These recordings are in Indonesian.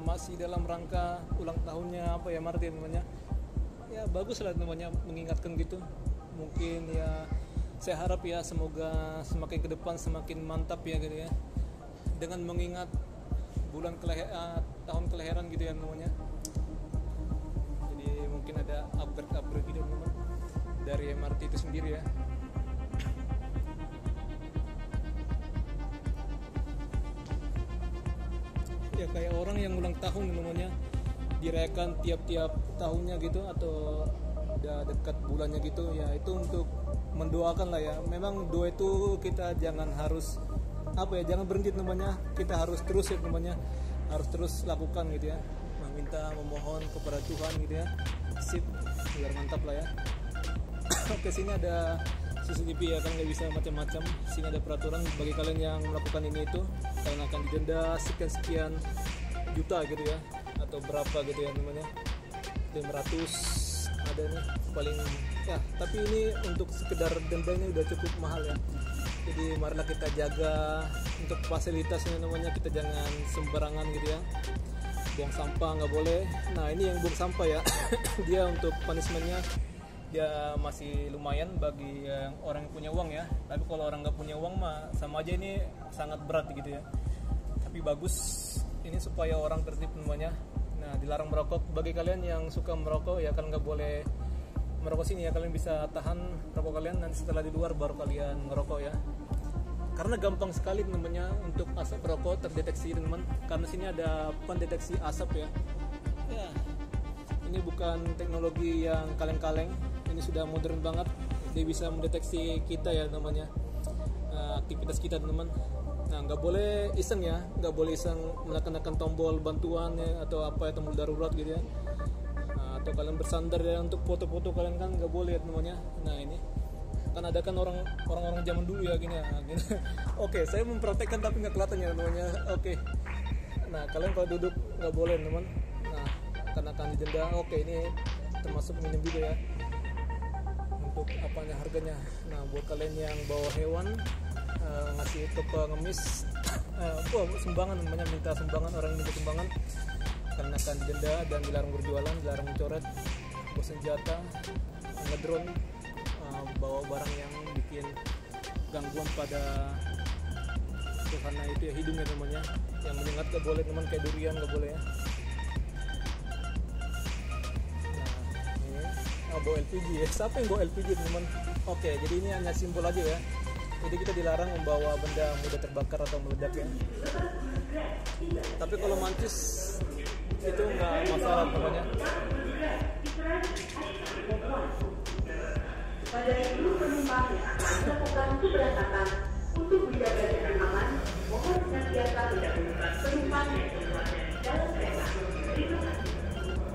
Masih dalam rangka ulang tahunnya apa ya Martin namanya, ya bagus lah namanya mengingatkan gitu. Mungkin ya saya harap ya semoga semakin ke depan semakin mantap ya gitu ya, dengan mengingat tahun kelahiran gitu ya namanya. Jadi mungkin ada upgrade gitu teman dari MRT itu sendiri ya. Ya kayak orang yang ulang tahun namanya dirayakan tiap-tiap tahunnya gitu, atau udah dekat bulannya gitu ya, itu untuk mendoakan lah ya. Memang doa itu kita jangan harus jangan berhenti namanya, kita harus terus ya namanya, harus terus lakukan gitu ya, meminta memohon kepada Tuhan gitu ya. Sip, biar mantap lah ya. Oke, sini ada CCTV ya, kan nggak bisa macam-macam. Sini ada peraturan bagi kalian yang melakukan ini itu, kalian akan didenda sekian juta gitu ya, atau berapa gitu ya namanya, 500 ada nih paling ya. Tapi ini untuk sekedar denda ini udah cukup mahal ya. Jadi marilah kita jaga untuk fasilitasnya namanya, kita jangan sembarangan gitu ya. Buang sampah nggak boleh. Nah ini yang buang sampah ya, dia untuk punishmentnya dia masih lumayan bagi yang orang yang punya uang ya. Tapi kalau orang nggak punya uang mah sama aja, ini sangat berat gitu ya. Tapi bagus ini supaya orang tertib namanya. Nah dilarang merokok. Bagi kalian yang suka merokok ya kalian nggak boleh merokok sini ya, kalian bisa tahan rokok kalian, nanti setelah di luar baru kalian ngerokok ya. Karena gampang sekali namanya untuk asap rokok terdeteksi teman, karena sini ada pendeteksi asap ya. Ya ini bukan teknologi yang kaleng-kaleng, ini sudah modern banget. Dia bisa mendeteksi kita ya namanya, aktivitas kita teman. Nah nggak boleh iseng ya, nggak boleh iseng menekan tombol bantuan ya, atau apa ya, tombol darurat gitu ya. Atau kalian bersandar ya untuk foto-foto kalian, kan nggak boleh namanya. Nah ini kan ada kan orang-orang zaman dulu ya gini ya, gini. Oke, saya mempraktekkan tapi nggak kelihatan ya namanya. Oke. Nah kalian kalau duduk nggak boleh teman. Nah akan didenda. Oke, ini termasuk minum juga ya, untuk apanya harganya. Nah buat kalian yang bawa hewan, ngasih ke pengemis sumbangan namanya, minta sumbangan, orang yang minta sumbangan karena akan didenda dan dilarang berjualan, dilarang mencoret, bersenjata, ngedrone, bawa barang yang bikin gangguan pada suasana itu ya, hidungnya namanya. Yang menyengat gak boleh teman, kayak durian gak boleh ya. Nah ini bawa LPG ya, siapa yang bawa LPG teman? Oke, jadi ini hanya simbol aja ya. Jadi kita dilarang membawa benda mudah terbakar atau meledak ya. Tapi kalau mancis itu nggak masalah namanya. Pada seluruh penumpang melakukan keberangkatan untuk menjaga jarak aman, mohon senantiasa mendahulukan penumpang yang dalam kereta.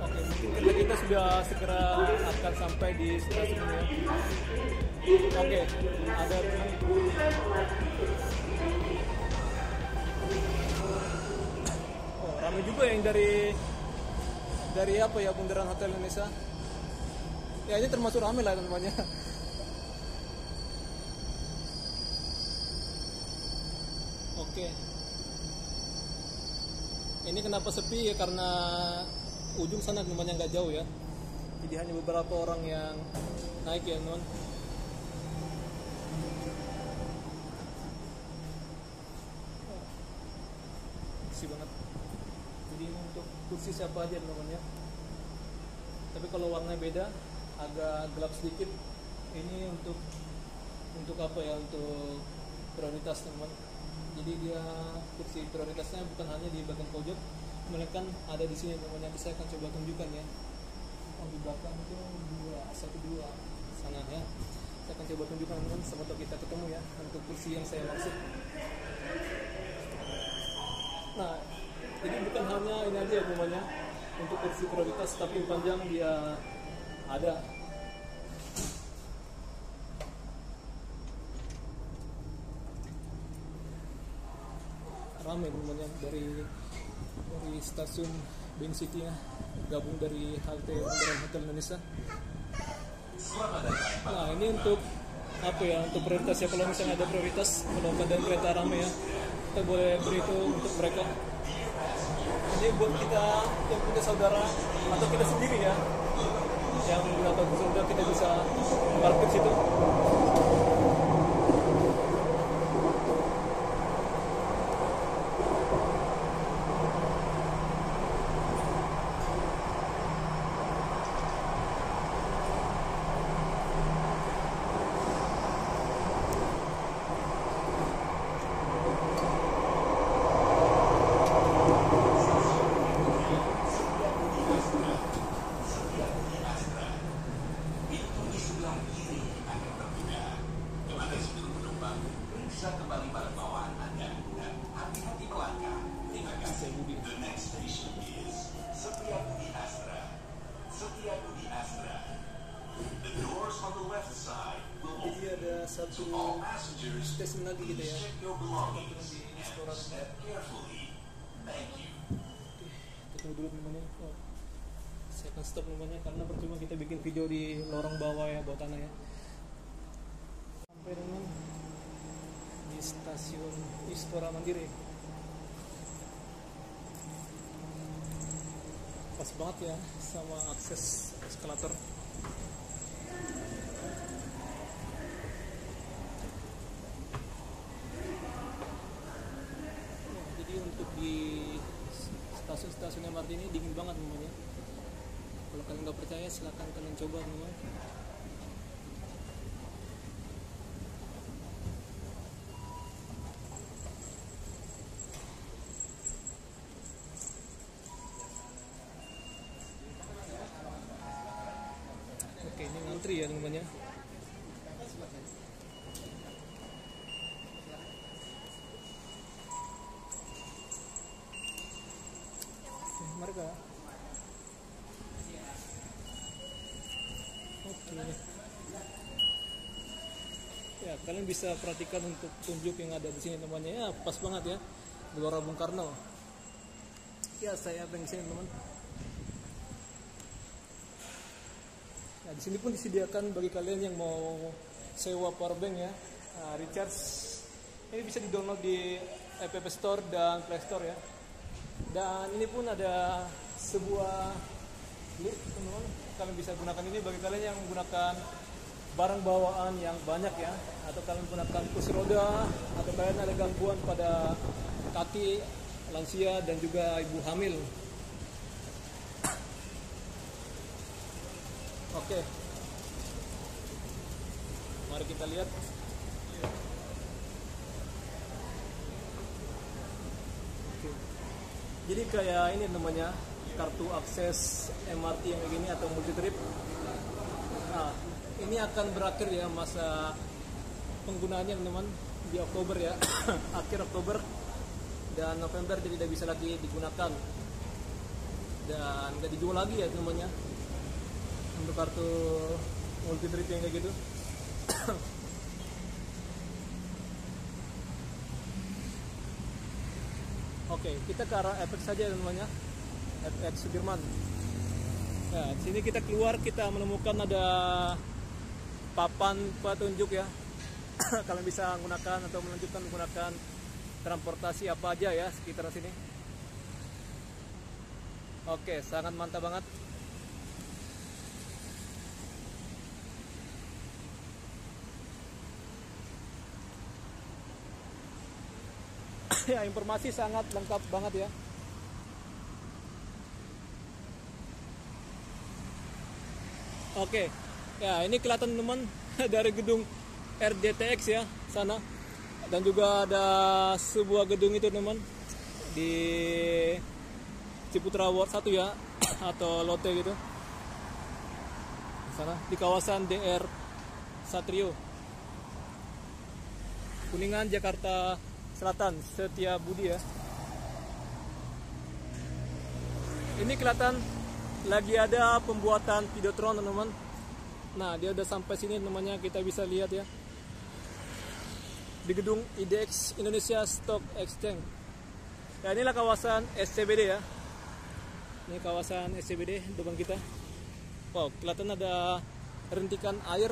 Oke, mungkin kita sudah segera akan sampai di stasiun ya. Oke, ada ramai juga yang dari apa ya, Bundaran Hotel Indonesia. Ya ini termasuk ramai lah namanya. Oke. Ini kenapa sepi ya, karena ujung sana namanya nggak jauh ya. Jadi hanya beberapa orang yang naik ya non. Bersih banget. Jadi ini untuk kursi siapa aja namanya. Tapi kalau warnanya beda, agak gelap sedikit. Ini untuk apa ya, untuk prioritas teman. Jadi dia kursi prioritasnya bukan hanya di bagian pojok, melainkan ada di sini namanya. Saya akan coba tunjukkan ya. Di belakang itu 2 sana ya. Saya akan coba tunjukkan teman, semoga kita ketemu ya untuk kursi yang saya maksud. Nah, jadi bukan hanya ini aja ya namanya untuk kursi prioritas, tapi panjang dia ada. Ramai namanya dari stasiun Bank City ya, gabung dari halte Bundaran Hotel Indonesia. Nah ini untuk apa ya, untuk prioritas ya, kalau misalnya ada prioritas, kalau keadaan kereta ramai ya, kita boleh beri itu untuk mereka. Jadi buat kita yang punya saudara atau kita sendiri ya, yang atau saudara, kita bisa parkir situ. Jadi ada satu stasiun lagi gitu ya. Tunggu dulu namanya. Saya akan stop namanya karena percuma kita bikin video di lorong bawah ya, bawah tanah ya. Sampai dengan di stasiun Istora Mandiri. Pas banget ya sama akses eskalator. Jadi untuk di stasiun-stasiun MRT ini dingin banget namanya. Kalau kalian nggak percaya silahkan kalian coba teman. Oke, ini ngantri ya namanya. Mereka. Oke. Ya, kalian bisa perhatikan untuk tunjuk yang ada di sini namanya. Ya, pas banget ya. Gelora Bung Karno. Ya, saya pengen sini teman. Nah, di sini pun disediakan bagi kalian yang mau sewa powerbank ya. Nah, recharge ini bisa di-download di App Store dan Play Store ya. Dan ini pun ada sebuah lift teman-teman, kalian bisa gunakan ini bagi kalian yang menggunakan barang bawaan yang banyak ya, atau kalian menggunakan kursi roda, atau kalian ada gangguan pada kaki, lansia dan juga ibu hamil. Oke, mari kita lihat. Jadi kayak ini namanya kartu akses MRT yang kayak gini atau multi trip. Nah, ini akan berakhir ya masa penggunaannya teman-teman di Oktober ya, akhir Oktober dan November jadi tidak bisa lagi digunakan dan nggak dijual lagi ya namanya untuk kartu multi trip yang kayak gitu. Oke, kita ke arah FX saja namanya, FX Sudirman. Nah, di sini kita keluar, kita menemukan ada papan petunjuk ya. Kalian bisa menggunakan atau menunjukkan menggunakan transportasi apa aja ya sekitar sini. Oke, sangat mantap banget. Ya, informasi sangat lengkap banget ya. Oke, ya ini kelihatan teman dari gedung RDTX ya sana, dan juga ada sebuah gedung itu teman di Ciputra Ward 1 ya, atau Lotte gitu di sana di kawasan DR Satrio, Kuningan, Jakarta Selatan, Setiabudi ya. Ini kelihatan lagi ada pembuatan Videotron teman-teman. Nah, dia udah sampai sini namanya, kita bisa lihat ya di gedung IDX Indonesia Stock Exchange. Ya, inilah kawasan SCBD ya. Ini kawasan SCBD depan kita. Wow, kelihatan ada rintikan air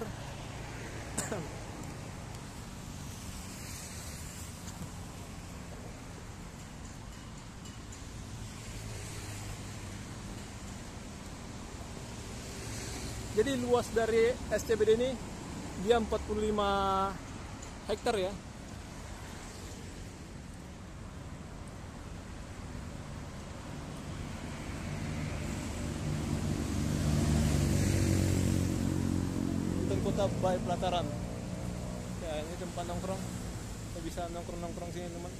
Jadi luas dari SCBD ini dia 45 hektar ya. Hutan kota by pelataran. Ya, ini tempat nongkrong. Kita bisa nongkrong sini teman.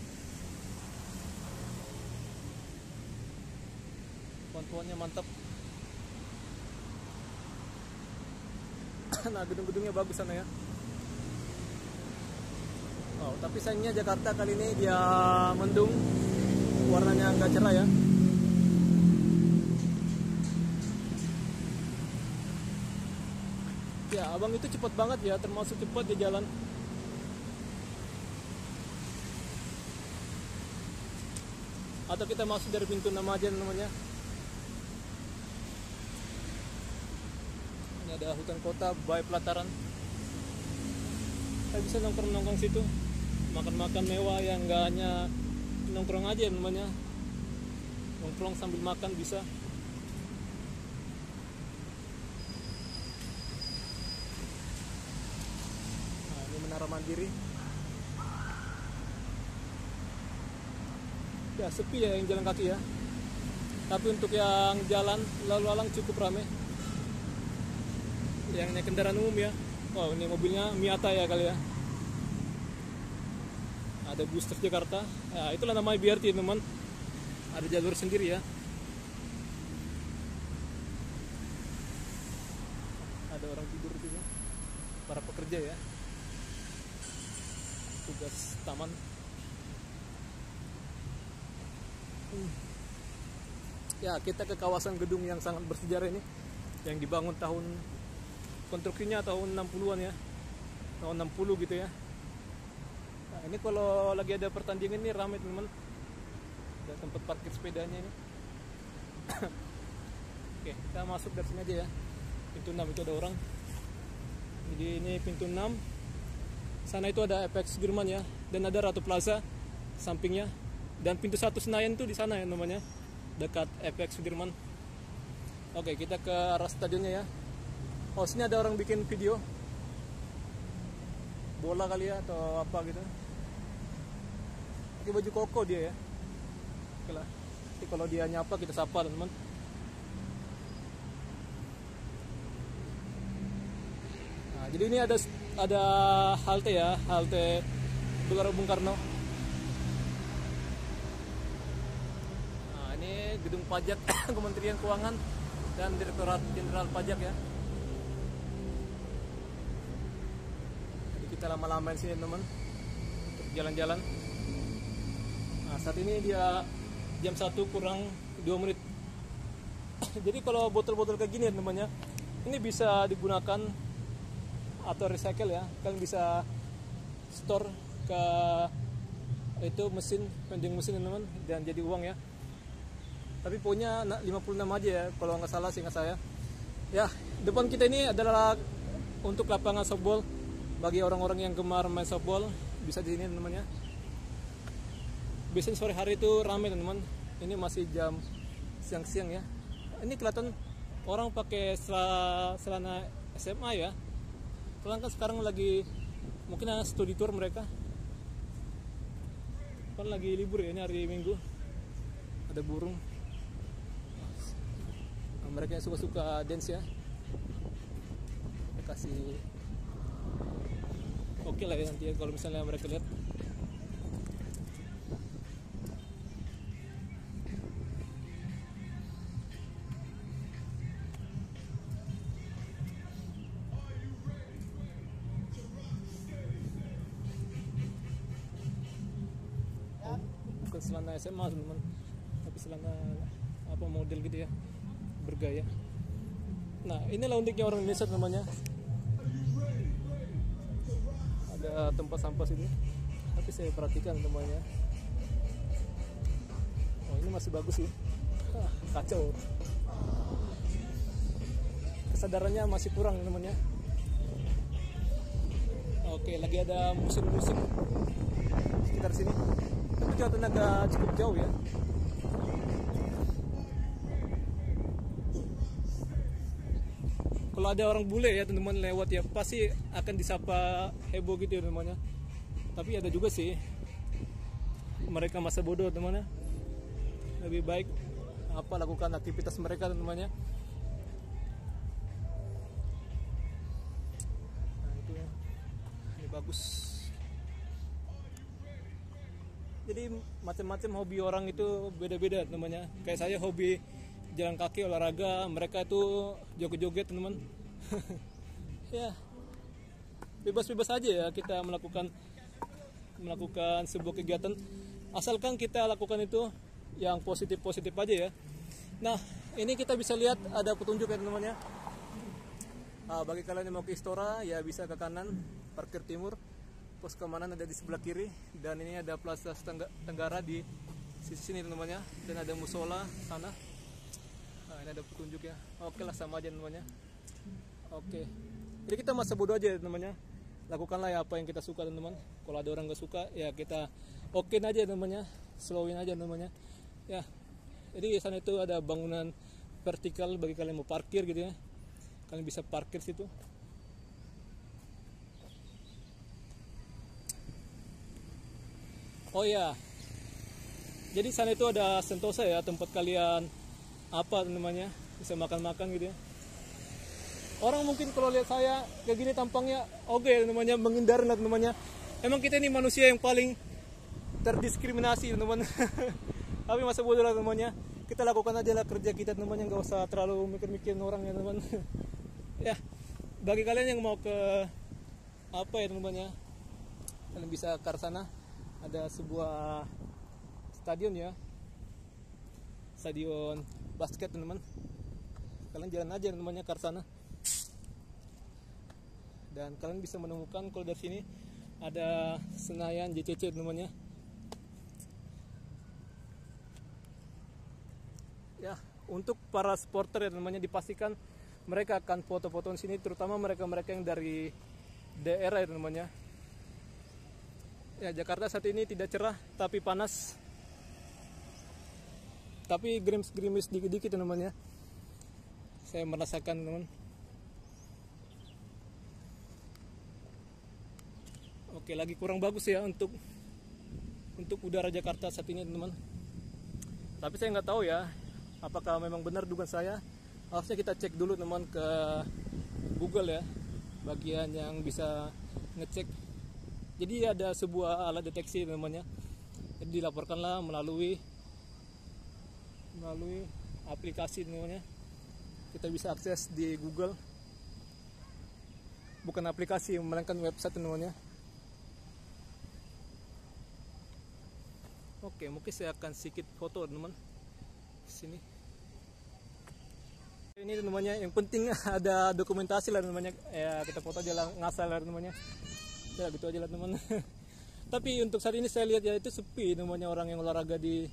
Tuan-tuannya mantap. Nah, gedung-gedungnya bagus sana ya. Oh, tapi sayangnya Jakarta kali ini dia mendung, warnanya agak cerah ya. Ya, abang itu cepat banget ya, termasuk cepat di jalan. Atau kita masuk dari pintu 6 aja namanya. Ini ada hutan kota by pelataran. Kita bisa nongkrong situ, makan-makan mewah yang enggak hanya nongkrong aja namanya. Nongkrong sambil makan bisa. Nah, ini Menara Mandiri. Ya, sepi ya yang jalan kaki ya. Tapi untuk yang jalan lalu lalang cukup ramai. Yang naik kendaraan umum ya. Wow, ini mobilnya Miata ya kali ya. Ada bus Transjakarta. Ya, itulah namanya BRT teman. Ada jalur sendiri ya. Ada orang tidur juga. Para pekerja ya. Tugas taman. Ya, kita ke kawasan gedung yang sangat bersejarah ini, yang dibangun konstruksinya tahun 60-an ya, tahun 60 gitu ya. Nah, ini kalau lagi ada pertandingan ini ramai teman, ada tempat parkir sepedanya ini. Oke, kita masuk dari sini aja ya. Pintu 6 itu ada orang. Jadi ini pintu 6. Sana itu ada FX Sudirman ya, dan ada Ratu Plaza sampingnya. Dan pintu 1 Senayan tuh di sana ya namanya, dekat FX Sudirman. Oke, kita ke arah stadionnya ya. Oh, sini ada orang bikin video bola kali ya atau apa gitu. Pakai baju koko dia ya. Oke lah. Nanti kalau dia nyapa kita sapa teman-teman. Nah, jadi ini ada halte ya, halte Gelora Bung Karno. Nah, ini gedung pajak Kementerian Keuangan dan Direktorat Jenderal Pajak ya. Kita lama-lamain sini teman untuk jalan-jalan. Nah, saat ini dia jam 1 kurang 2 menit. Jadi kalau botol-botol kayak gini namanya, ini bisa digunakan atau recycle ya. Kalian bisa store ke itu mesin, vending mesin teman, dan jadi uang ya. Tapi pokoknya 56 aja ya kalau nggak salah seingat saya. Ya, depan kita ini adalah untuk lapangan softball. Bagi orang-orang yang gemar main softball bisa di sini teman-teman ya. Biasanya sore hari itu ramai teman-teman. Ini masih jam siang-siang ya. Ini kelihatan orang pakai celana SMA ya. Soalnya kan sekarang lagi mungkin studi tour mereka. Kan lagi libur ya, ini hari Minggu. Ada burung. Nah, mereka yang suka-suka dance ya. Kita kasih oke lah ya nanti ya kalau misalnya mereka lihat. Bukan celana SMA teman-teman, tapi celana apa model gitu ya, bergaya. Nah, inilah uniknya orang Indonesia namanya. Ada tempat sampah sini, tapi saya perhatikan temannya. Oh, ini masih bagus sih. Kacau. Kesadarannya masih kurang temannya. Oke, lagi ada musim-musim sekitar sini. Tapi kelihatan agak cukup jauh ya. kalau ada orang bule ya teman-teman lewat ya pasti akan disapa heboh gitu ya teman-teman. Tapi ada juga sih mereka masa bodoh teman-teman. Lebih baik lakukan aktivitas mereka teman-teman. Nah itu ya, ini bagus. Jadi macam-macam hobi orang itu beda-beda teman-teman. Kayak saya hobi jalan kaki, olahraga, mereka itu joget-joget teman-teman. Ya bebas-bebas aja ya kita melakukan sebuah kegiatan, asalkan kita lakukan itu yang positif-positif aja ya. Nah ini kita bisa lihat ada petunjuk ya teman-teman ya. Nah, bagi kalian yang mau ke Istora ya bisa ke kanan, parkir timur, pos keamanan ada di sebelah kiri, dan ini ada Plaza Tenggara di sisi sini teman-teman ya, dan ada musola sana. Nah, ini ada petunjuk ya. Oke lah, sama aja teman-teman ya. Oke. Jadi kita masa bodoh aja teman-teman ya. Lakukanlah ya apa yang kita suka teman-teman. Kalau ada orang gak suka ya kita okein aja teman-teman ya. Slowin aja teman-teman ya. Ya. Jadi di sana itu ada bangunan vertikal bagi kalian mau parkir gitu ya. Kalian bisa parkir situ. Oh ya. Jadi sana itu ada Sentosa ya, tempat kalian namanya bisa makan-makan gitu ya. Orang mungkin kalau lihat saya kayak gini tampangnya oke namanya menghindar lah namanya. Emang kita ini manusia yang paling terdiskriminasi teman-teman. Tapi masa bodoh lah namanya. Kita lakukan aja lah kerja kita namanya, nggak usah terlalu mikir-mikirin orang ya teman. Ya bagi kalian yang mau ke ya teman-teman ya, kalian bisa ke sana. Ada sebuah stadion ya, stadion basket teman-teman. Kalian jalan aja namanya ke sana, dan kalian bisa menemukan kalau dari sini ada Senayan JCC teman-teman ya. Untuk para supporter ya teman-teman, dipastikan mereka akan foto-foto di sini, terutama mereka-mereka yang dari daerah ya teman-teman ya. Ya, Jakarta saat ini tidak cerah tapi panas, tapi gerimis-gerimis dikit-dikit teman-teman ya. Saya merasakan teman. Oke, lagi kurang bagus ya untuk udara Jakarta saat ini teman-teman. Tapi saya nggak tahu ya apakah memang benar dugaan saya. Harusnya kita cek dulu teman ke Google ya, bagian yang bisa ngecek. Jadi ada sebuah alat deteksi namanya. Jadi dilaporkanlah melalui aplikasi namanya. Kita bisa akses di Google. Bukan aplikasi, melainkan website namanya. Oke, mungkin saya akan sedikit foto teman sini. Ini namanya yang penting ada dokumentasi lah namanya. Ya kita foto aja lah, ngasal lah namanya. Ya gitu aja lah teman. Tapi untuk saat ini saya lihat ya itu sepi namanya orang yang olahraga di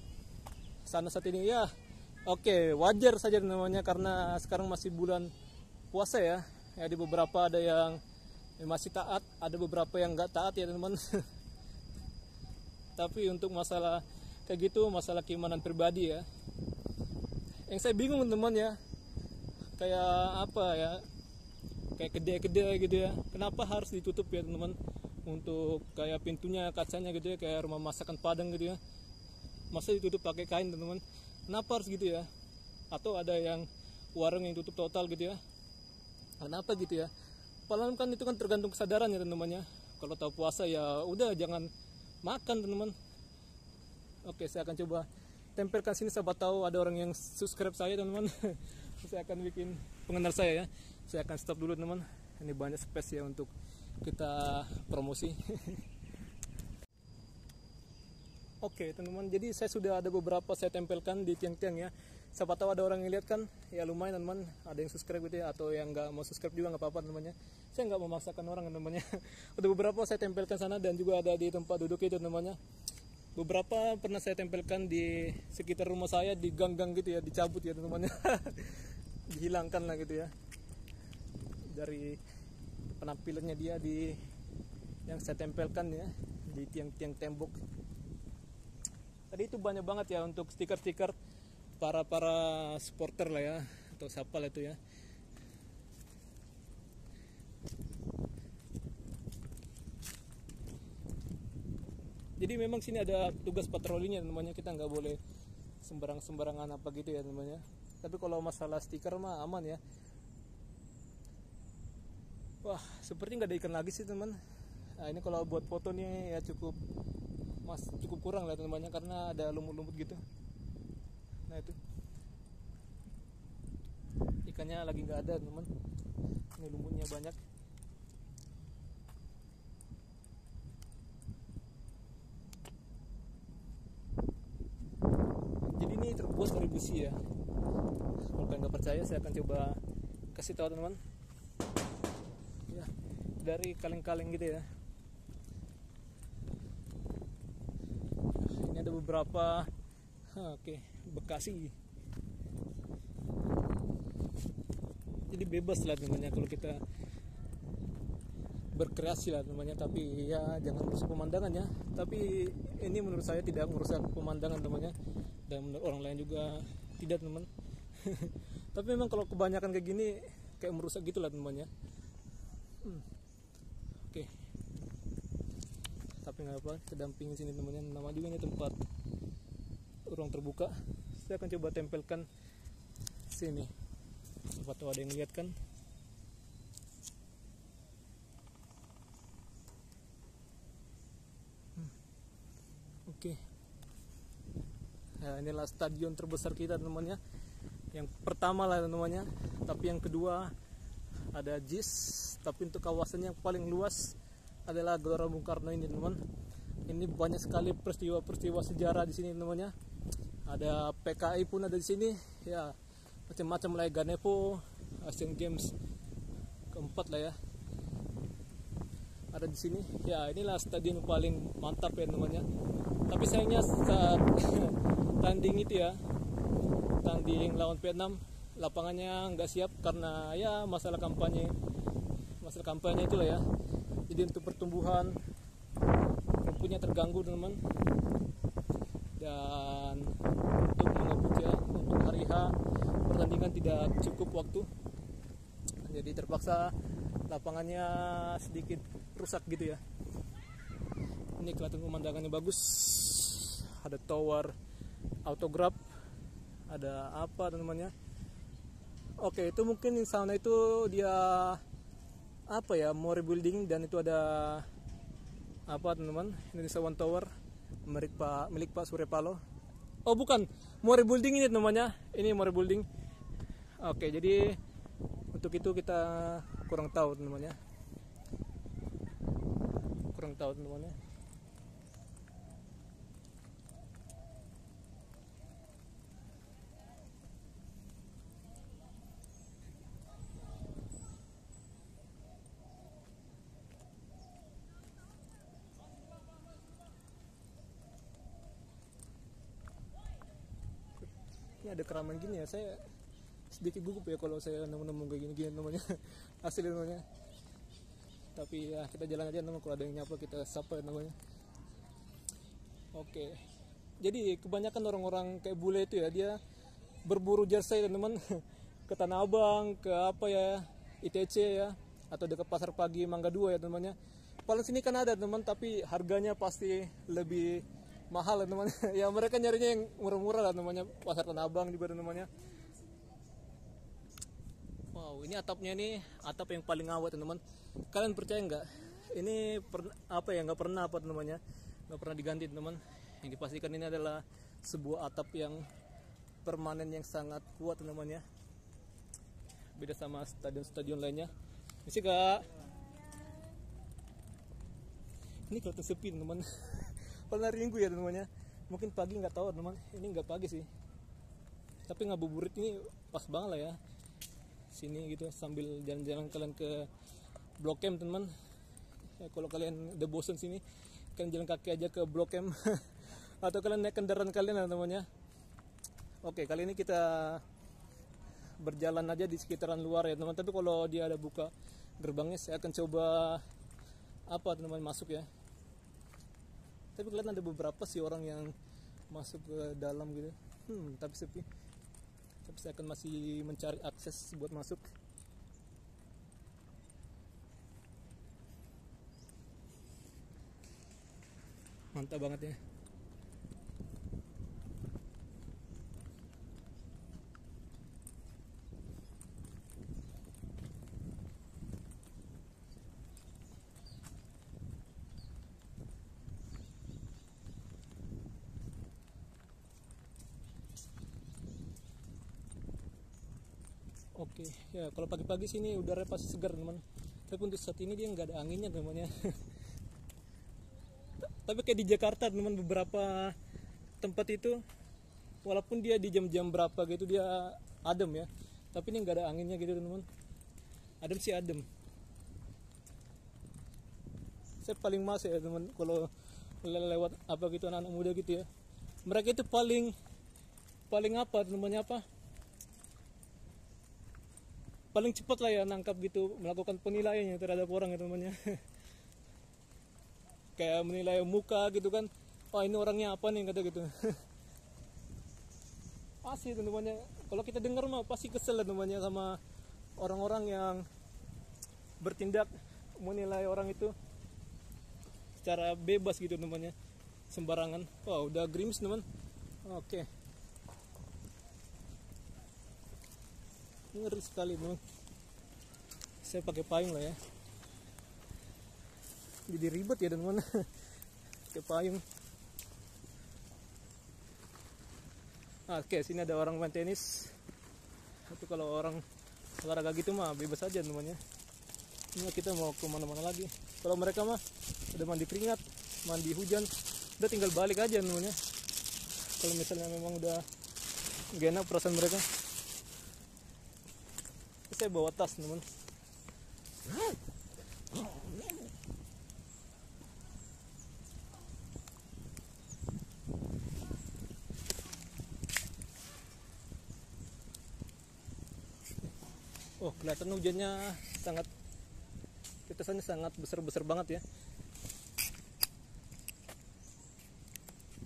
sana saat ini ya. Oke, wajar saja namanya karena sekarang masih bulan puasa ya. Ya di beberapa ada yang masih taat, ada beberapa yang nggak taat ya teman. Tapi untuk masalah kayak gitu, masalah keimanan pribadi ya. Yang saya bingung teman ya, kayak apa ya, kayak kedai-kedai gitu ya, kenapa harus ditutup ya teman-teman? Untuk kayak pintunya, kacanya gitu ya, kayak rumah masakan Padang gitu ya, masa ditutup pakai kain teman-teman? Kenapa harus gitu ya? Atau ada yang warung yang tutup total gitu ya, kenapa gitu ya? Padahal kan itu kan tergantung kesadaran ya teman-teman ya. Kalau tahu puasa ya udah jangan makan teman-teman. Oke, saya akan coba tempelkan sini, siapa tahu ada orang yang subscribe saya teman-teman. Saya akan bikin pengenal saya ya. Saya akan stop dulu teman. Ini banyak space ya untuk kita promosi. Oke teman-teman, jadi saya sudah ada beberapa saya tempelkan di tiang-tiang ya. Siapa tahu ada orang yang lihat kan, ya lumayan teman-teman. Ada yang subscribe gitu ya, atau yang nggak mau subscribe juga nggak apa-apa teman-teman. Saya nggak memaksakan orang teman-teman. Ada beberapa saya tempelkan sana dan juga ada di tempat duduk itu teman-teman. Beberapa pernah saya tempelkan di sekitar rumah saya, di gang-gang gitu ya, dicabut ya teman-teman. Dihilangkan lah gitu ya dari penampilannya dia di yang saya tempelkan ya di tiang-tiang tembok. Tadi itu banyak banget ya untuk stiker-stiker para supporter lah ya, atau siapa lah itu ya. Jadi memang sini ada tugas patrolinya namanya, kita nggak boleh sembarangan apa gitu ya namanya. Tapi kalau masalah stiker mah aman ya. Wah, seperti nggak ada ikan lagi sih teman. Nah, ini kalau buat foto nih ya cukup kurang lah namanya, karena ada lumut-lumut gitu. Nah itu ikannya lagi nggak ada teman. Ini lumutnya banyak. Jadi ini terbuat dari besi ya. Kalau kalian nggak percaya, saya akan coba kasih tahu teman. Ya, dari kaleng-kaleng gitu ya. Ini ada beberapa Bekasi. Jadi bebas lah namanya kalau kita berkreasi lah namanya, tapi ya jangan merusak pemandangan ya. Tapi ini menurut saya tidak merusak pemandangan namanya, dan menurut orang lain juga tidak teman. Tapi memang kalau kebanyakan kayak gini kayak merusak gitulah namanya. Oke. Tapi nggak apa, kita dampingin sini temannya. Nama juga ini tempat ruang terbuka. Saya akan coba tempelkan sini. Siapa tahu ada yang lihat kan. Oke. Nah, inilah stadion terbesar kita teman-teman ya. Yang pertama lah namanya, tapi yang kedua ada JIS, tapi untuk kawasan yang paling luas adalah Gelora Bung Karno ini teman. Ini banyak sekali peristiwa-peristiwa sejarah di sini namanya. Ada PKI pun ada di sini ya, macam-macam lah ya, Ganepo, Asian Games keempat lah ya ada di sini ya. Inilah stadion paling mantap ya namanya. Tapi sayangnya saat tanding itu ya, tanding lawan Vietnam, lapangannya nggak siap karena ya masalah kampanye itulah ya. Jadi untuk pertumbuhan rumputnya terganggu teman-teman, dan untuk mengebut ya, untuk hari H pertandingan tidak cukup waktu, jadi terpaksa lapangannya sedikit rusak gitu ya. Ini kelihatan pemandangannya bagus, ada tower autograf, ada apa teman-temannya. Oke, itu mungkin di sana itu dia apa ya, more building, dan itu ada apa teman-teman, Indonesia One Tower milik Pak Surya Paloh. Oh bukan, more building ini namanya, ini more building. Oke, jadi untuk itu kita kurang tahu teman-teman ya. Ini ada keramaian gini ya, saya sedikit gugup ya kalau saya nemu kayak gini namanya. Asli namanya. Tapi ya kita jalan aja teman, kalau ada yang nyapa kita sapa namanya. Oke. Jadi kebanyakan orang-orang kayak bule itu ya, dia berburu jersey teman-teman ke Tanah Abang, ke apa ya, ITC ya, atau dekat Pasar Pagi Mangga 2 ya teman-teman. Paling sini kan ada teman, tapi harganya pasti lebih mahal lah teman. Ya mereka nyarinya yang murah-murah lah namanya, Pasar Tanah Abang juga namanya. Wow, ini atapnya, ini atap yang paling awet teman. Kalian percaya nggak? Ini nggak pernah namanya, nggak pernah diganti teman. Yang dipastikan ini adalah sebuah atap yang permanen yang sangat kuat namanya. Beda sama stadion-stadion lainnya. Misi kak. Ini kelihatan sepi teman. Pada hari Minggu ya teman-teman ya. Mungkin pagi nggak tahu teman. Ini nggak pagi sih. Tapi ngabuburit ini pas banget lah ya. Sini gitu sambil jalan-jalan kalian ke Blok M teman. Ya, kalau kalian udah bosan sini, kalian jalan kaki aja ke Blok M. Atau kalian naik kendaraan kalian lah teman-teman ya. Oke, kali ini kita berjalan aja di sekitaran luar ya teman. Tapi kalau dia ada buka gerbangnya, saya akan coba teman-teman masuk ya. Tapi kelihatan ada beberapa sih orang yang masuk ke dalam gitu. Tapi sepi. Tapi saya akan masih mencari akses buat masuk. Mantap banget ya. Oke, ya kalau pagi-pagi sini udara pasti segar teman. Tapi untuk saat ini dia nggak ada anginnya temannya. Tapi kayak di Jakarta teman, beberapa tempat itu walaupun dia di jam-jam berapa gitu dia adem ya. Tapi ini nggak ada anginnya gitu teman. Adem sih adem. Saya paling males ya teman kalau lewat apa gitu anak-anak muda gitu ya. Mereka itu paling apa namanya apa? Paling cepat lah ya nangkap gitu, melakukan penilaiannya terhadap orang ya temannya. Kayak menilai muka gitu kan, oh ini orangnya apa nih kata gitu. Pasti temannya, kalau kita dengar mah pasti kesel temannya sama orang-orang yang bertindak menilai orang itu secara bebas gitu temannya, sembarangan. Wah udah gerimis teman. Oke. Ngeri sekali teman. Saya pakai payung lah ya. Jadi ribet ya teman. Pakai payung. Oke, sini ada orang main tenis. Tapi kalau orang olahraga gitu mah bebas aja namanya. Ini kita mau ke mana-mana lagi. Kalau mereka mah udah mandi keringat, mandi hujan, udah tinggal balik aja namanya. Kalau misalnya memang udah gak enak perasaan mereka. Saya bawa tas teman. Oh kelihatan hujannya sangat, tetesannya sangat besar-besar banget ya.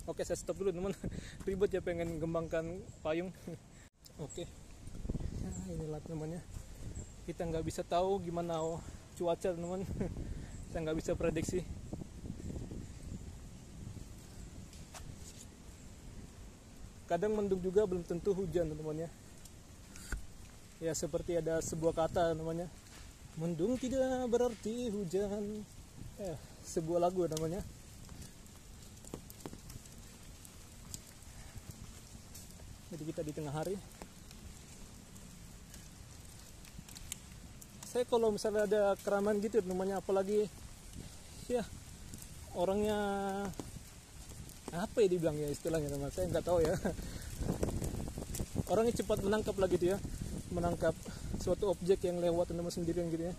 Oke saya stop dulu teman. Ribet ya pengen gembangkan payung. Oke. Nah, inilah namanya. Kita nggak bisa tahu gimana cuaca teman. Saya nggak bisa prediksi. Kadang mendung juga belum tentu hujan teman ya. Ya seperti ada sebuah kata namanya, mendung tidak berarti hujan. Sebuah lagu namanya. Jadi kita di tengah hari. Saya kalau misalnya ada keramaian gitu namanya, apalagi ya orangnya apa ya dibilang ya istilahnya teman, saya nggak tahu ya. Orangnya cepat menangkap lah gitu ya, menangkap suatu objek yang lewat teman sendirian gitu ya.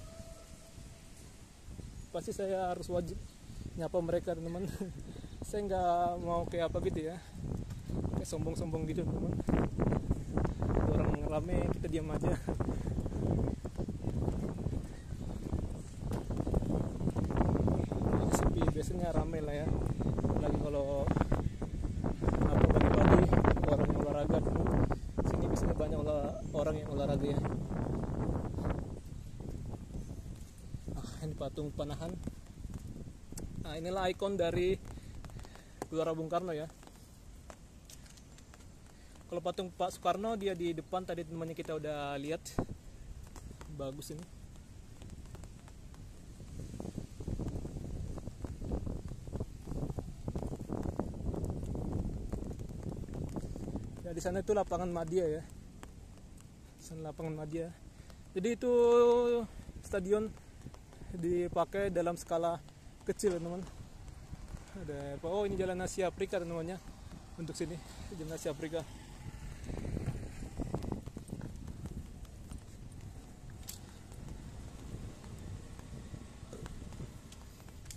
Pasti saya harus wajib nyapa mereka teman. Saya nggak mau kayak apa gitu ya, kayak sombong-sombong gitu teman. Orang rame kita diam aja. Biasanya ramai lah ya, apalagi kalau apa pagi-pagi orang yang olahraga. Sini biasanya banyak orang yang olahraga ya. Ini patung panahan. Nah inilah ikon dari Gelora Bung Karno ya. Kalau patung Pak Soekarno dia di depan tadi temannya kita udah lihat, bagus ini. Di sana itu lapangan Madia ya. Sana lapangan Madia. Jadi itu stadion dipakai dalam skala kecil teman. Ada apa? Oh ini Jalan Asia Afrika namanya. Untuk sini Jalan Asia Afrika.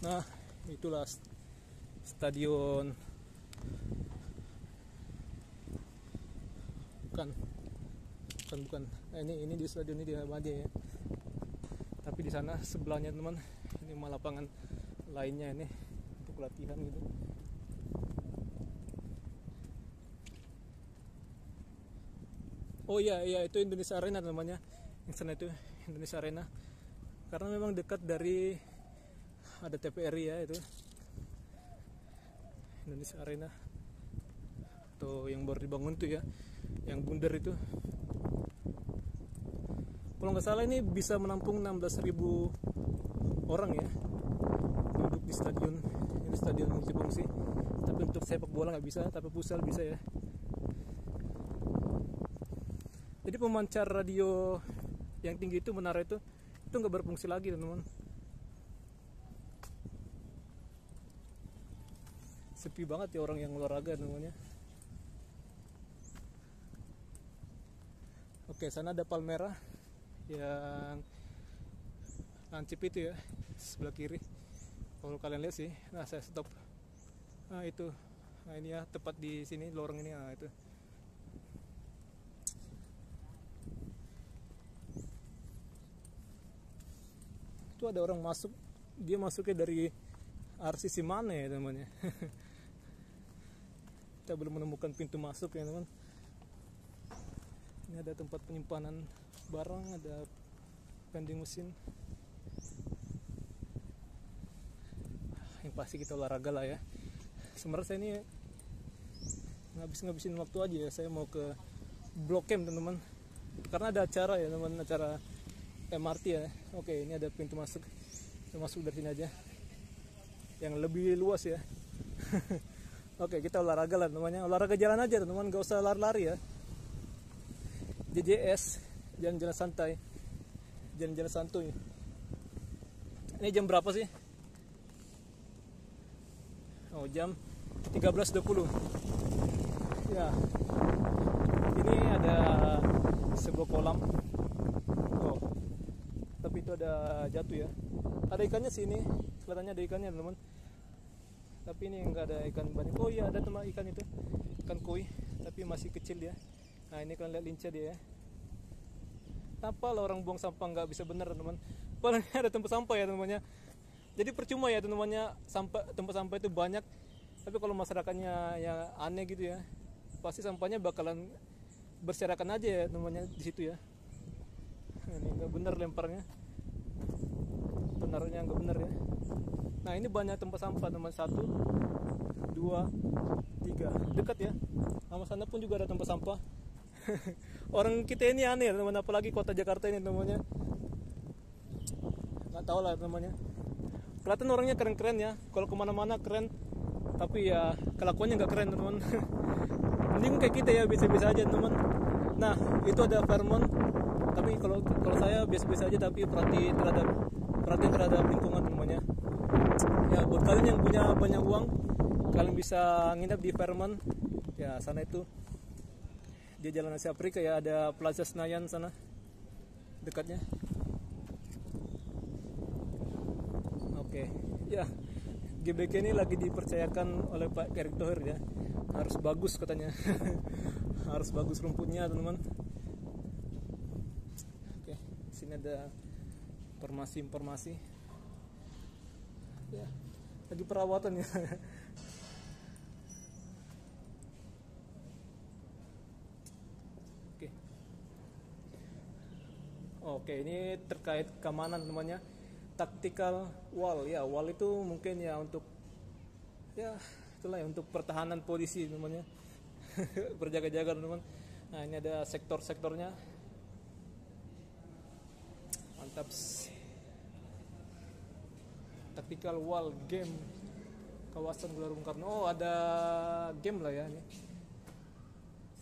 Nah itulah stadion. Bukan. Ini di stadion ini di Madia ya. Tapi di sana sebelahnya teman, ini mah lapangan lainnya ini untuk latihan gitu. Oh iya itu Indonesia Arena namanya. Yang sana itu Indonesia Arena. Karena memang dekat dari ada TVRI ya itu. Indonesia Arena, atau yang baru dibangun tuh ya, yang bundar itu. Kalau nggak salah ini bisa menampung 16.000 orang ya duduk di stadion. Ini stadion multifungsi, tapi untuk sepak bola nggak bisa, tapi futsal bisa ya. Jadi pemancar radio yang tinggi itu, menara itu nggak berfungsi lagi teman-teman. Sepi banget ya orang yang olahraga namanya. Oke, sana ada Palmerah yang lancip itu ya, sebelah kiri. Kalau kalian lihat sih, nah saya stop. Nah itu, nah ini ya tepat di sini lorong ini, nah itu. Itu ada orang masuk, dia masuknya dari RCC mana ya namanya. Kita belum menemukan pintu masuk ya teman. Ini ada tempat penyimpanan barang, ada vending mesin. Yang pasti kita olahraga lah ya. Sebenarnya saya ini ngabisin waktu aja ya. Saya mau ke Blok M teman-teman, karena ada acara ya teman, acara MRT ya. Oke, ini ada pintu masuk. Kita masuk dari sini aja, yang lebih luas ya. Oke, kita olahraga lah namanya, olahraga jalan aja teman-teman, gak usah lari-lari ya. JJS, jalan-jalan santai, jalan-jalan santuy. Ini jam berapa sih? Oh, jam 13.20 ya. Ini ada sebuah kolam. Oh, tapi itu ada jatuh ya. Ada ikannya sini, kelihatannya ada ikannya teman-teman. Tapi ini enggak ada ikan banyak. Oh iya, ada teman ikan itu, ikan koi, tapi masih kecil dia. Nah ini kalian lihat lincah dia ya. Kenapa lah orang buang sampah nggak bisa bener teman? Padahal ada tempat sampah ya temannya. Jadi percuma ya temannya, tempat sampah itu banyak, tapi kalau masyarakatnya ya aneh gitu ya, pasti sampahnya bakalan berserakan aja ya temannya di situ ya. Ini nggak bener lemparnya, benarnya nggak bener ya. Nah ini banyak tempat sampah teman, 1, 2, 3, dekat ya. Sama sana pun juga ada tempat sampah. Orang kita ini aneh teman, apalagi kota Jakarta ini namanya. Nggak tahu lah namanya. Kelihatan orangnya keren-keren ya, kalau kemana-mana keren, tapi ya kelakuannya nggak keren teman. Mending kayak kita ya, biasa-biasa aja teman. Nah itu ada Fairmont, tapi kalau saya biasa-biasa aja, tapi perhatian terhadap lingkungan namanya. Ya buat kalian yang punya banyak uang, kalian bisa nginep di Fairmont ya. Sana itu di Jalan Asia Afrika ya, ada Plaza Senayan sana dekatnya. Oke ya, GBK ini lagi dipercayakan oleh Pak Erick Thohir ya, harus bagus katanya. Harus bagus rumputnya teman-teman. Oke, sini ada informasi ya, lagi perawatan ya. Oke, ini terkait keamanan namanya tactical wall ya. Wall itu mungkin ya untuk ya itulah ya, untuk pertahanan polisi namanya. Berjaga-jaga teman-teman. Nah ini ada sektor-sektornya, mantap. Tactical wall game kawasan Gelora Bung Karno. Oh ada game lah ya ini,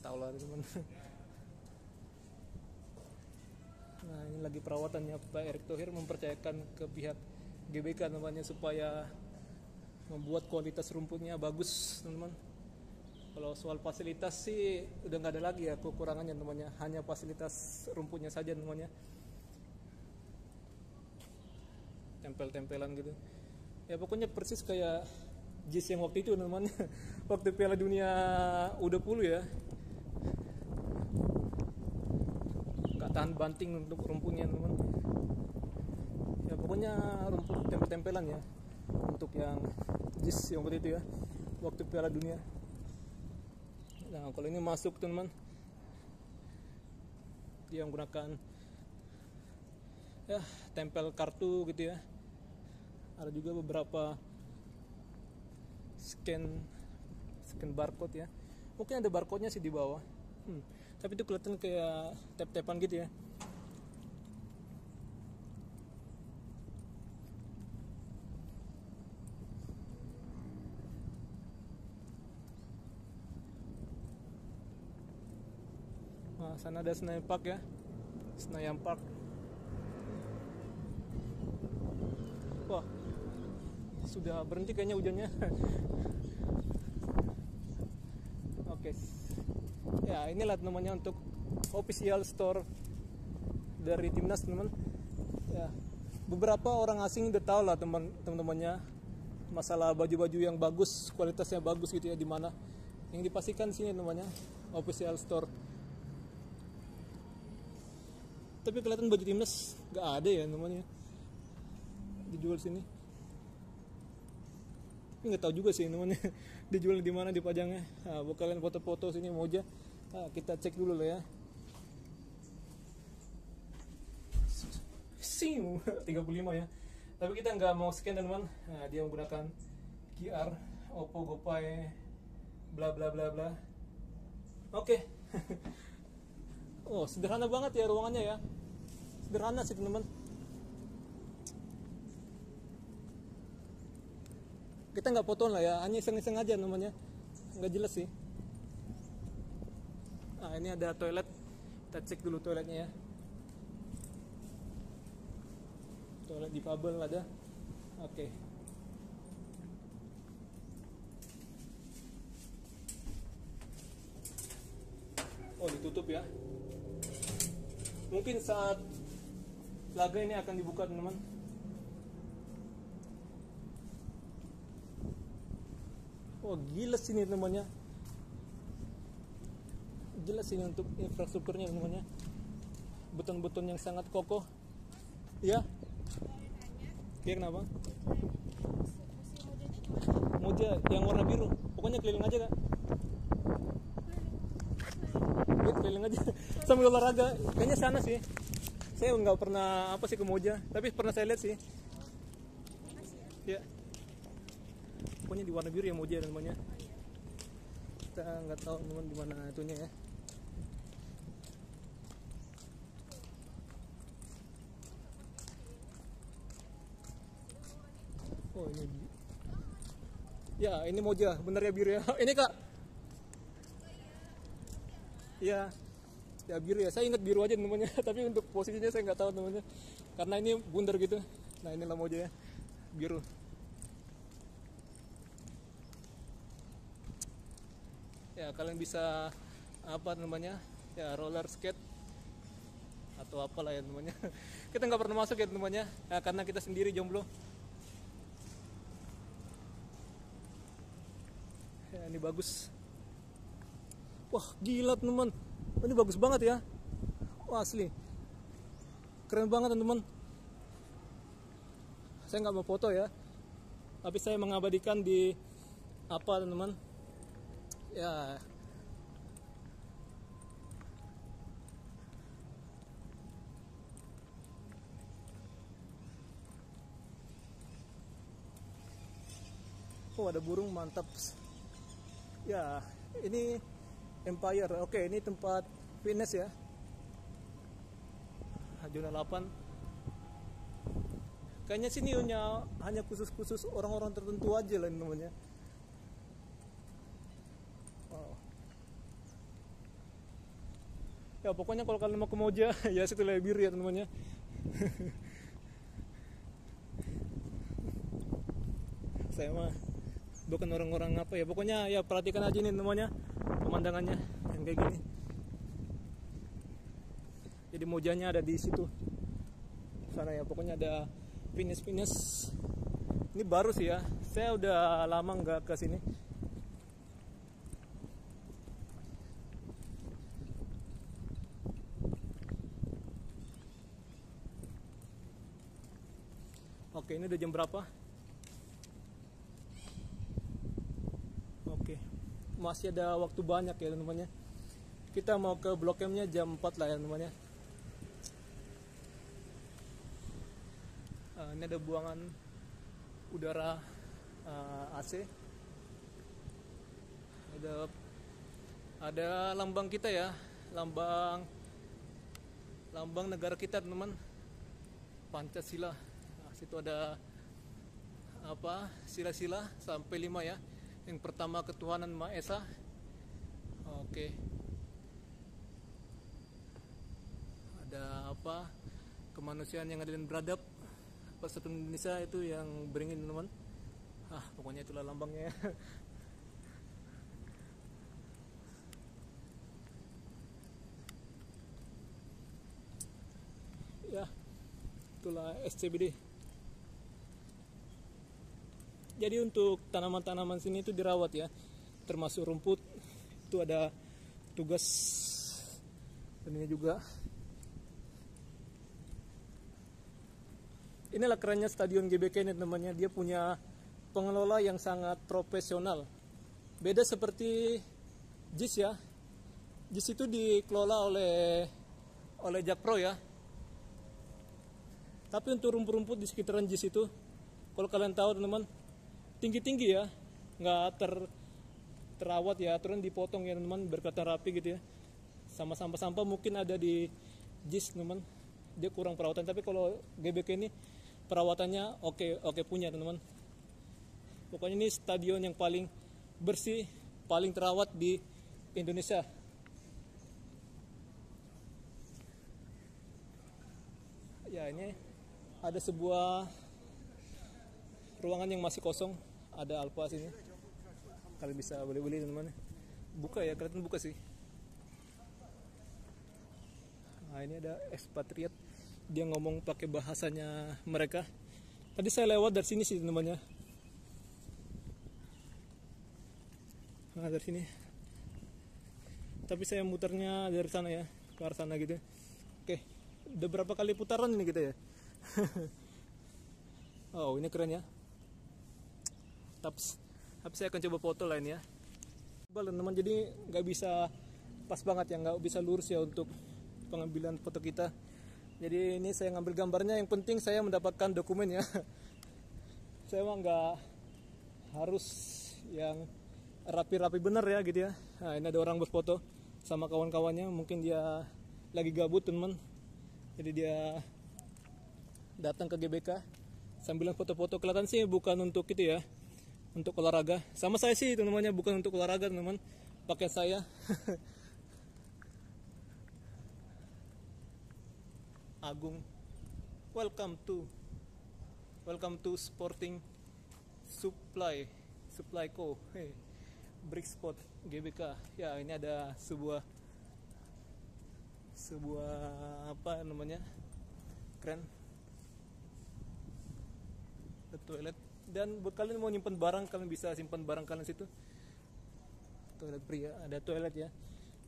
tahu lah teman. Nah ini lagi perawatannya, Pak Erick Thohir mempercayakan ke pihak GBK namanya, supaya membuat kualitas rumputnya bagus teman-teman. Kalau soal fasilitas sih udah nggak ada lagi ya kekurangannya namanya, hanya fasilitas rumputnya saja namanya. Tempel-tempelan gitu ya, pokoknya persis kayak JIS yang waktu itu namanya. Waktu Piala Dunia U20 ya, nggak tahan banting untuk rumputnya teman. Ya pokoknya rumput tempel-tempelan ya untuk yang JIS yang waktu itu ya, waktu Piala Dunia. Nah kalau ini masuk teman, dia menggunakan ya tempel kartu gitu ya. Ada juga beberapa scan scan barcode ya. Mungkin ada barcode-nya sih di bawah. Tapi itu kelihatan kayak tap-tapan gitu ya. Nah, sana ada Senayan Park ya. Senayan Park. Wah, sudah berhenti kayaknya hujannya. Oke. Ya, inilah namanya untuk official store dari timnas, teman. Ya, beberapa orang asing udah tahu lah teman-temannya masalah baju-baju yang bagus, kualitasnya bagus gitu ya, di mana. Yang dipastikan sini namanya official store. Tapi kelihatan baju timnas nggak ada ya namanya dijual sini. Tapi nggak tahu juga sih namanya dijual di mana, dipajangnya. Nah, buat kalian foto-foto sini Moja. Nah, kita cek dulu lah ya. Sing 35 ya. Tapi kita nggak mau scan teman. Nah, dia menggunakan QR, Oppo, GoPay, bla bla bla bla. Oke. Oh, sederhana banget ya ruangannya ya. Sederhana sih teman-teman. Kita nggak foto lah ya, hanya iseng-iseng aja namanya. Nggak jelas sih. Nah, ini ada toilet. Kita cek dulu toiletnya ya. Toilet di Pabel ada. Oke. Oh, ditutup ya. Mungkin saat laga ini akan dibuka teman-teman. Oh, gila sini namanya. Jelas ini untuk infrastrukturnya namanya. Beton-beton yang sangat kokoh. Ya. Kayak kenapa? Moja yang warna biru. Pokoknya keliling aja, Kak. Keliling aja sambil olahraga. Kayaknya sana sih. Saya nggak pernah apa sih ke Moja, tapi pernah saya lihat sih. Ya. Pokoknya di warna biru ya Moja namanya. Kita nggak tahu teman di mana itunya ya. Oh, ini. Ya, ini Moja, bener ya biru ya. Ini Kak. Ya. Ya biru ya, saya ingat biru aja namanya. Tapi untuk posisinya saya nggak tahu namanya, karena ini bundar gitu. Nah, inilah Moja ya, biru. Ya, kalian bisa apa namanya ya, roller skate atau apalah ya namanya. Kita nggak pernah masuk ya namanya ya, karena kita sendiri jomblo ya. Ini bagus. Wah, gila teman, ini bagus banget ya. Wah, asli keren banget teman-teman. Saya nggak mau foto ya, tapi saya mengabadikan di apa teman-teman ya. Oh, ada burung, mantap ya. Ini Empire. Oke, ini tempat fitness ya, zona 8. Kayaknya sini hanya khusus orang-orang tertentu aja lah namanya. Wow. Ya pokoknya kalau kalian mau ke Moja ya situ lah biru ya teman-temannya. Saya mah bukan orang-orang apa ya, pokoknya ya perhatikan aja ini namanya pemandangannya yang kayak gini. Jadi Mojanya ada di situ sana ya, pokoknya ada fitness. Ini baru sih ya, saya udah lama nggak ke sini. Oke, ini udah jam berapa? Oke, masih ada waktu banyak ya teman-temannya. Kita mau ke Blok M-nya jam 4 lah ya teman-temannya. Ini ada buangan udara AC. ada lambang kita ya, lambang negara kita teman-teman, Pancasila. Nah, situ ada apa, sila-sila sampai 5 ya. Yang pertama ketuhanan Maha Esa. Oke. Ada apa, kemanusiaan yang adil dan beradab. Persatuan Indonesia itu yang beringin teman-teman. Pokoknya itulah lambangnya. Ya, itulah SCBD. Jadi untuk tanaman-tanaman sini itu dirawat ya, termasuk rumput. Itu ada tugas ini juga. Inilah kerennya Stadion GBK ini namanya, dia punya pengelola yang sangat profesional. Beda seperti JIS ya. JIS itu dikelola oleh Jakpro ya. Tapi untuk rumput-rumput di sekitaran JIS itu, kalau kalian tahu teman-teman, tinggi-tinggi ya, nggak terawat ya, turun dipotong ya teman-teman, berkata rapi gitu ya. Sama sampah-sampah mungkin ada di JIS teman-teman, dia kurang perawatan. Tapi kalau GBK ini perawatannya oke punya teman-teman. Pokoknya ini stadion yang paling bersih, paling terawat di Indonesia. Ya, ini ada sebuah ruangan yang masih kosong, ada Alfa sini. Kalian bisa beli teman-teman. Buka ya, kelihatan buka sih. Nah, ini ada ekspatriat. Dia ngomong pakai bahasanya mereka. Tadi saya lewat dari sini sih teman-teman. Nah, dari sini. Tapi saya muternya dari sana ya, ke arah sana gitu. Oke, udah berapa kali putaran ini kita ya? Oh, ini keren ya. Tapi saya akan coba foto lain ya. Teman-teman, jadi nggak bisa pas banget ya, nggak bisa lurus ya untuk pengambilan foto kita. Jadi ini saya ngambil gambarnya, yang penting saya mendapatkan dokumen ya. Saya mah nggak harus yang rapi-rapi bener ya gitu ya. Nah, ini ada orang berfoto sama kawan-kawannya, mungkin dia lagi gabut teman. Jadi dia datang ke GBK sambilan foto-foto. Kelihatan sih bukan untuk itu ya, untuk olahraga. Sama saya sih itu namanya, bukan untuk olahraga teman-teman. Pakai saya. Agung, welcome to Sporting Supply Co. Brick Spot GBK. Ya, ini ada sebuah apa namanya, keren, toilet. Dan buat kalian mau nyimpan barang, kalian bisa simpan barang kalian situ. Toilet pria, ada toilet ya.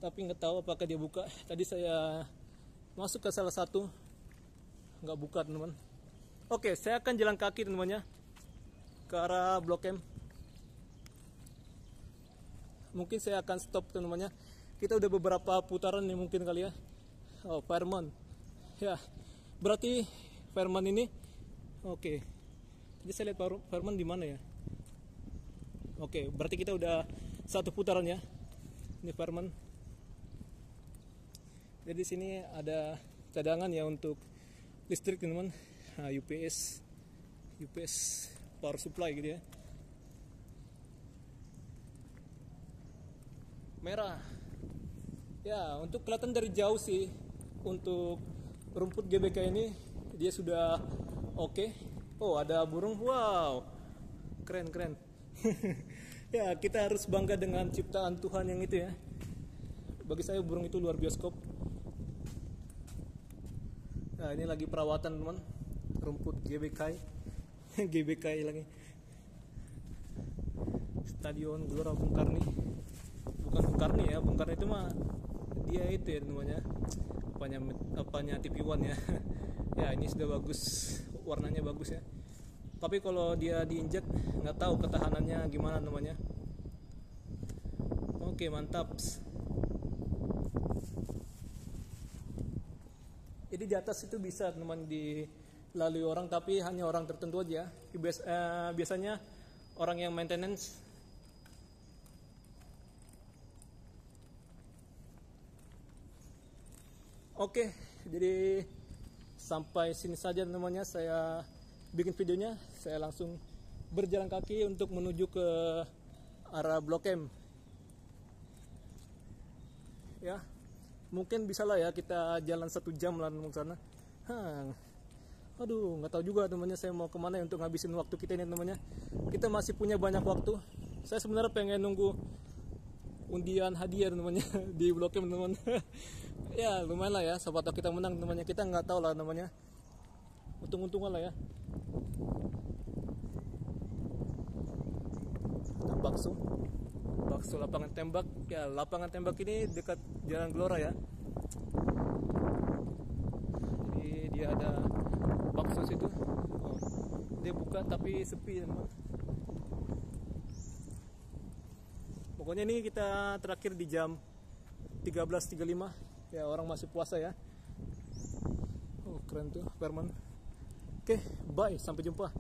Tapi nggak tahu apakah dia buka. Tadi saya masuk ke salah satu, nggak buka teman-teman. Oke, saya akan jalan kaki teman-teman ya, ke arah Blok M. Mungkin saya akan stop teman-teman ya. Kita udah beberapa putaran nih mungkin kali ya. Oh, Fairmont. Ya, berarti Fairmont ini oke. Jadi saya lihat Fairmont di mana ya? Oke, berarti kita udah satu putaran ya. Ini Fairmont. Jadi sini ada cadangan ya untuk listrik teman-teman. Nah, UPS power supply gitu ya. Merah. Ya, untuk kelihatan dari jauh sih, untuk rumput GBK ini dia sudah oke. Oh, ada burung. Wow, keren. Ya, kita harus bangga dengan ciptaan Tuhan yang itu ya. Bagi saya burung itu luar bioskop. Nah, ini lagi perawatan teman, rumput GBK. GBK lagi. Stadion Gelora Bung Karni. Bukan Bung Karni ya, Bung Karni itu mah dia itu ya namanya. Apanya TV One ya. Ya, ini sudah bagus, warnanya bagus ya. Tapi kalau dia diinjak, nggak tahu ketahanannya gimana namanya. Oke, mantap. Jadi di atas itu bisa teman dilalui orang, tapi hanya orang tertentu aja. Biasanya orang yang maintenance. Oke, jadi sampai sini saja namanya saya bikin videonya. Saya langsung berjalan kaki untuk menuju ke arah Blok M. Ya, mungkin bisa lah ya kita jalan 1 jam lah ke sana. Aduh, nggak tahu juga namanya saya mau kemana untuk ngabisin waktu kita ini namanya. Kita masih punya banyak waktu. Saya sebenarnya pengen nunggu undian hadiah namanya di Blok M teman. Ya lumayan lah ya, siapa tahu kita menang namanya, kita nggak tahu lah namanya, untung-untungan lah ya. Nah, bakso lapangan tembak ya, lapangan tembak ini dekat Jalan Gelora ya, jadi dia ada bakso situ. Dia buka tapi sepi teman. Pokoknya ini kita terakhir di jam 13.35 ya, orang masih puasa ya. Oh keren tuh Perman. Oke, bye, sampai jumpa.